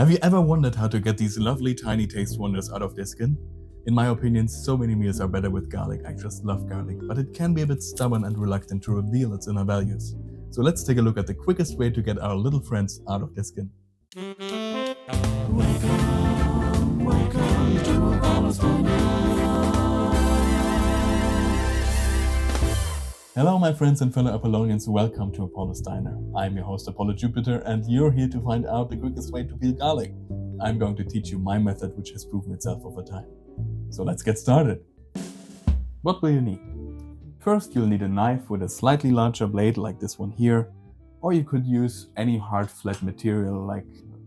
Have you ever wondered how to get these lovely tiny taste wonders out of their skin? In my opinion, so many meals are better with garlic. I just love garlic, but it can be a bit stubborn and reluctant to reveal its inner values. So let's take a look at the quickest way to get our little friends out of their skin. Welcome to Apaulo's Diner. Hello my friends and fellow Apollonians, welcome to Apaulo's Diner. I'm your host Apollo Jupiter and you're here to find out the quickest way to peel garlic. I'm going to teach you my method, which has proven itself over time. So let's get started. What will you need? First, you'll need a knife with a slightly larger blade like this one here, or you could use any hard flat material like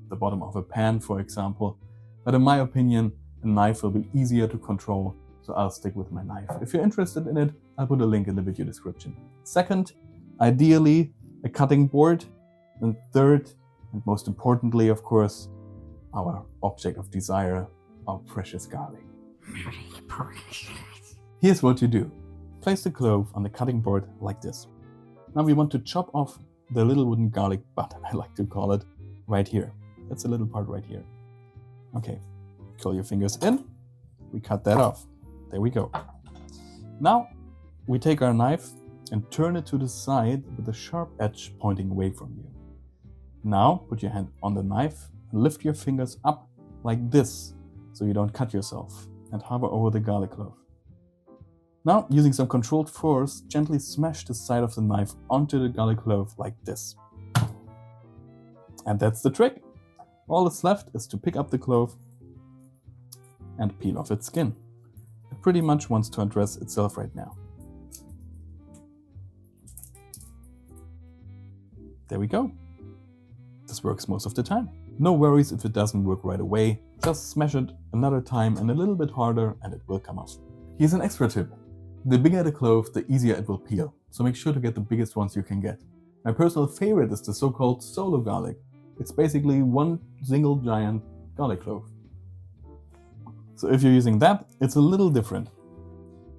the bottom of a pan, for example. But in my opinion, a knife will be easier to control, so I'll stick with my knife. If you're interested in it, I'll put a link in the video description. Second, ideally, a cutting board. And third, and most importantly, of course, our object of desire, our precious garlic. Here's what you do. Place the clove on the cutting board like this. Now we want to chop off the little wooden garlic butt, I like to call it, right here. That's a little part right here. Okay, curl your fingers in. We cut that off. There we go. Now we take our knife and turn it to the side with the sharp edge pointing away from you. Now put your hand on the knife and lift your fingers up like this so you don't cut yourself, and hover over the garlic clove. Now, using some controlled force, gently smash the side of the knife onto the garlic clove like this. And that's the trick. All that's left is to pick up the clove and peel off its skin. It pretty much wants to undress itself right now. There we go. This works most of the time. No worries if it doesn't work right away. Just smash it another time and a little bit harder and it will come off. Here's an extra tip. The bigger the clove, the easier it will peel. So make sure to get the biggest ones you can get. My personal favorite is the so-called solo garlic. It's basically one single giant garlic clove. So if you're using that, it's a little different.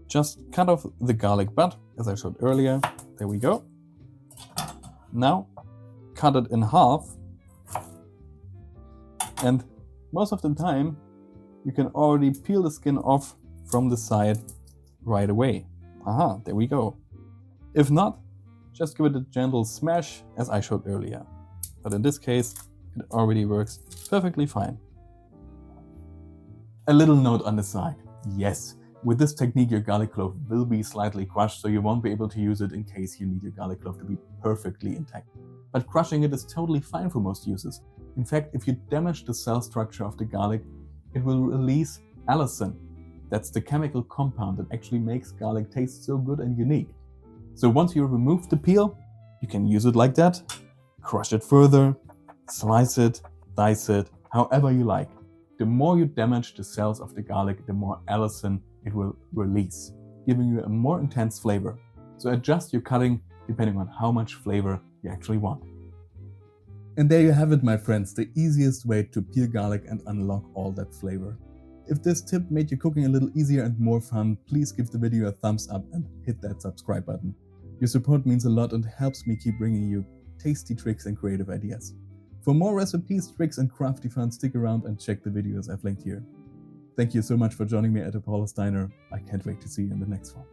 Just cut off the garlic butt, as I showed earlier. There we go. Now, cut it in half. And most of the time, you can already peel the skin off from the side right away. Aha, there we go. If not, just give it a gentle smash, as I showed earlier. But in this case, it already works perfectly fine. A little note on the side. Yes, with this technique, your garlic clove will be slightly crushed, so you won't be able to use it in case you need your garlic clove to be perfectly intact. But crushing it is totally fine for most uses. In fact, if you damage the cell structure of the garlic, it will release Allicin. That's the chemical compound that actually makes garlic taste so good and unique. So once you remove the peel, you can use it like that, crush it further, slice it, dice it, however you like. The more you damage the cells of the garlic, the more Allicin it will release, giving you a more intense flavor. So adjust your cutting depending on how much flavor you actually want. And there you have it, my friends, the easiest way to peel garlic and unlock all that flavor. If this tip made your cooking a little easier and more fun, please give the video a thumbs up and hit that subscribe button. Your support means a lot and helps me keep bringing you tasty tricks and creative ideas. For more recipes, tricks and crafty fun, stick around and check the videos I've linked here. Thank you so much for joining me at Apaulo's Diner. I can't wait to see you in the next one.